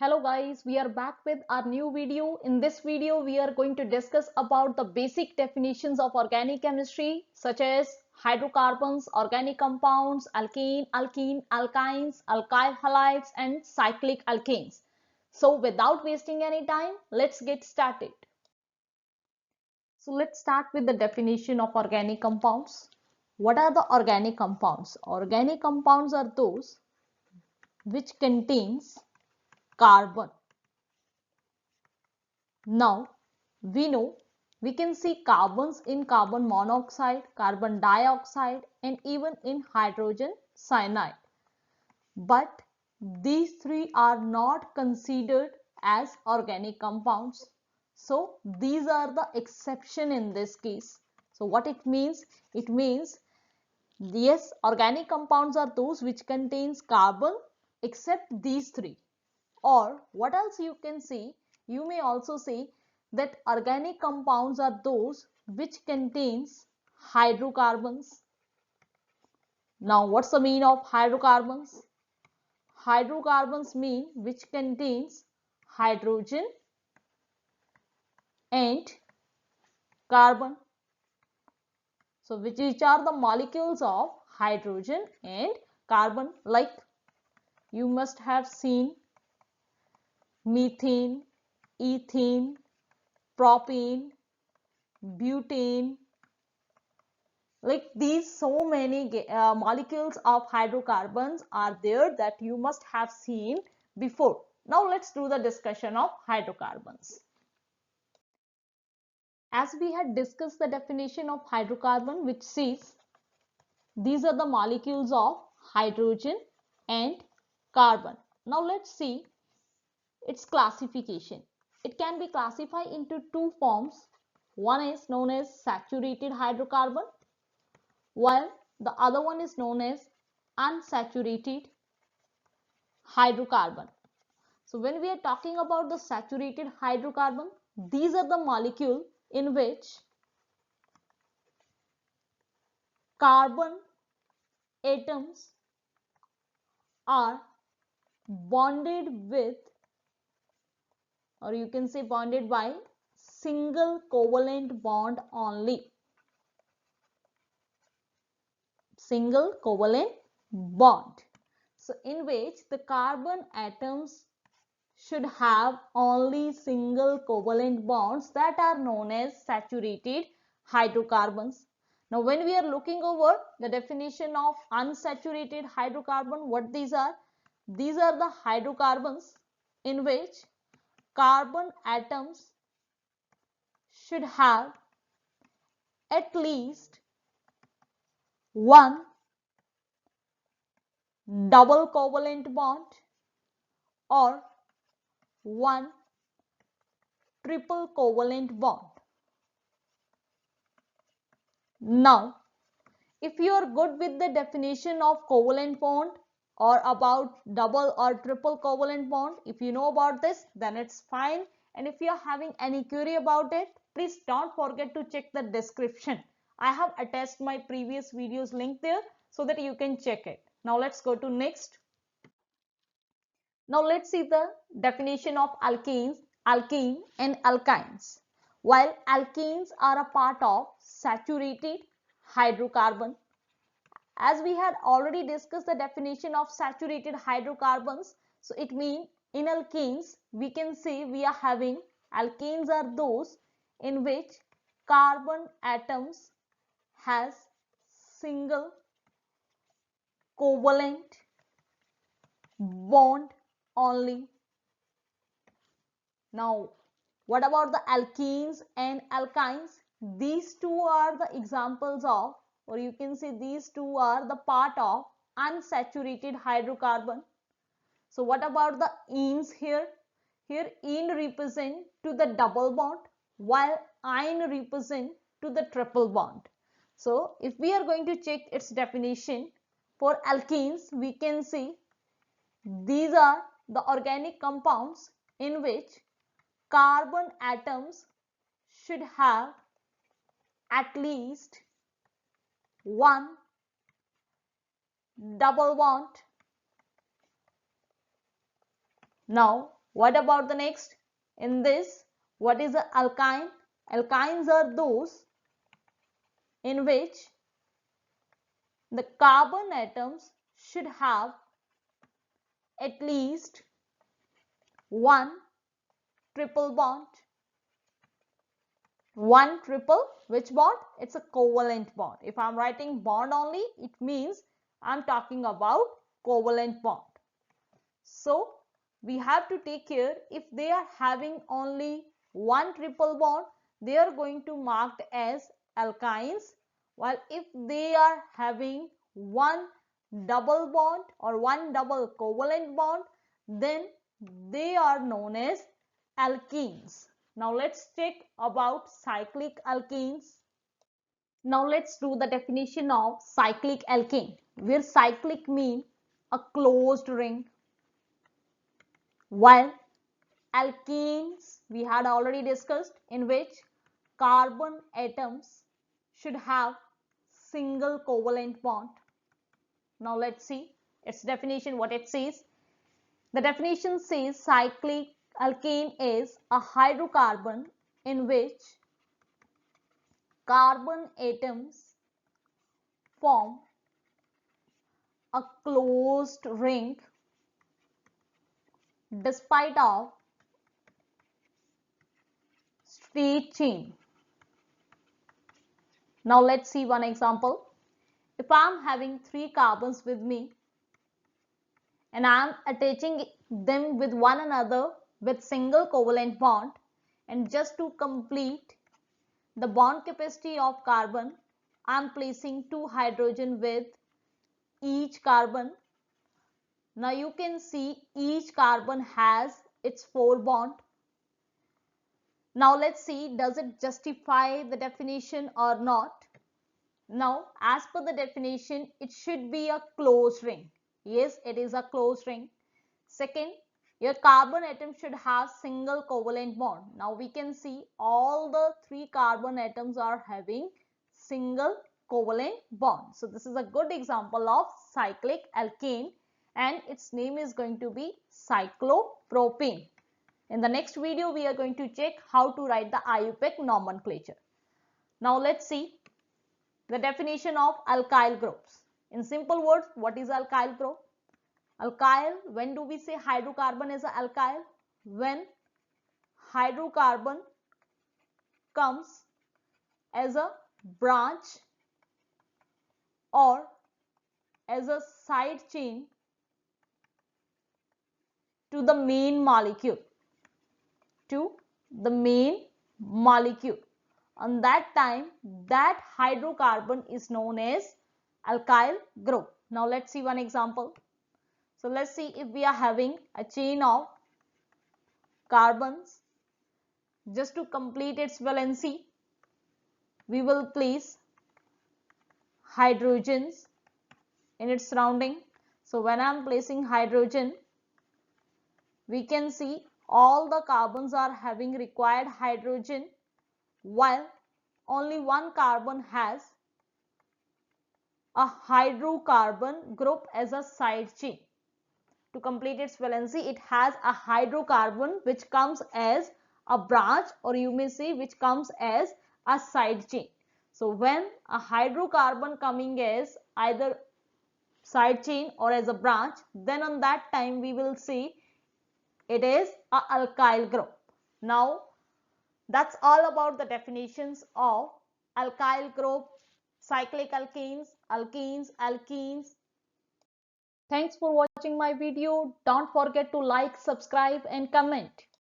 Hello guys, we are back with our new video. In this video, we are going to discuss about the basic definitions of organic chemistry such as hydrocarbons, organic compounds, alkane, alkene, alkynes, alkyl halides and cyclic alkanes. So without wasting any time, let's get started. So let's start with the definition of organic compounds. What are the organic compounds? Organic compounds are those which contains carbon. Now, we can see carbons in carbon monoxide, carbon dioxide and even in hydrogen cyanide. But these three are not considered as organic compounds. So, these are the exception in this case. So, what it means? It means, yes, organic compounds are those which contains carbon except these three. Or what else you can see? You may also see that organic compounds are those which contains hydrocarbons. Now what's the meaning of hydrocarbons? Hydrocarbons mean which contains hydrogen and carbon. So which are the molecules of hydrogen and carbon, like you must have seen methane, ethane, propane, butane, like these so many molecules of hydrocarbons are there that you must have seen before. Now let's do the discussion of hydrocarbons. As we had discussed the definition of hydrocarbon, which says these are the molecules of hydrogen and carbon. Now let's see its classification. It can be classified into two forms. One is known as saturated hydrocarbon, while the other one is known as unsaturated hydrocarbon. So when we are talking about the saturated hydrocarbon, these are the molecule in which carbon atoms are bonded with, or you can say bonded by, single covalent bond only. Single covalent bond. So in which the carbon atoms should have only single covalent bonds, that are known as saturated hydrocarbons. Now when we are looking over the definition of unsaturated hydrocarbon, what these are? These are the hydrocarbons in which carbon atoms should have at least one double covalent bond or one triple covalent bond. Now, if you are good with the definition of covalent bond or about double or triple covalent bond, if you know about this, then it's fine. And if you are having any query about it, please don't forget to check the description. I have attached my previous videos link there so that you can check it. Now let's go to next. Now let's see the definition of alkenes, alkene and alkynes. While alkenes are a part of saturated hydrocarbon, as we had already discussed the definition of saturated hydrocarbons, so it means in alkenes we can say we are having, alkenes are those in which carbon atoms has single covalent bond only. Now what about the alkenes and alkynes? These two are the examples of, or you can say these two are the part of unsaturated hydrocarbon. So what about the enes here? Here ene represent to the double bond while ine represent to the triple bond. So if we are going to check its definition for alkenes, we can see these are the organic compounds in which carbon atoms should have at least one double bond. Now What about the next? In this, what is the alkyne? Alkynes are those in which the carbon atoms should have at least one triple bond. One triple, which bond? It's a covalent bond. If I'm writing bond only, it means I'm talking about covalent bond. So we have to take care, if they are having only one triple bond, they are going to marked as alkynes, while if they are having one double bond or one double covalent bond, then they are known as alkenes. Now let's check about cyclic alkanes. Now let's do the definition of cyclic alkane, where cyclic mean a closed ring, while alkenes we had already discussed, in which carbon atoms should have single covalent bond. Now let's see its definition, what it says. The definition says cyclic alkane is a hydrocarbon in which carbon atoms form a closed ring despite of straight chain. Now let's see one example. If I am having 3 carbons with me and I am attaching them with one another with single covalent bond, and just to complete the bond capacity of carbon, I am placing 2 hydrogen with each carbon. Now you can see each carbon has its 4 bond. Now let's see, does it justify the definition or not? Now, as per the definition, it should be a closed ring. Yes, it is a closed ring. Second, your carbon atom should have single covalent bond. Now we can see all the 3 carbon atoms are having single covalent bond. So this is a good example of cyclic alkane, and its name is going to be cyclopropane. In the next video, we are going to check how to write the IUPAC nomenclature. Now let's see the definition of alkyl groups. In simple words, what is alkyl group? Alkyl, when do we say hydrocarbon is an alkyl? When hydrocarbon comes as a branch or as a side chain to the main molecule. On that time, that hydrocarbon is known as alkyl group. Now let's see one example. So let's see, if we are having a chain of carbons, just to complete its valency, we will place hydrogens in its surrounding. So when I am placing hydrogen, we can see all the carbons are having required hydrogen, while only one carbon has a hydrocarbon group as a side chain. To complete its valency, it has a hydrocarbon which comes as a branch, or you may say which comes as a side chain. So when a hydrocarbon coming as either side chain or as a branch, then on that time we will see it is a alkyl group. Now that's all about the definitions of alkyl group, cyclic alkanes, alkenes, alkenes. Thanks for watching my video. Don't forget to like, subscribe and comment.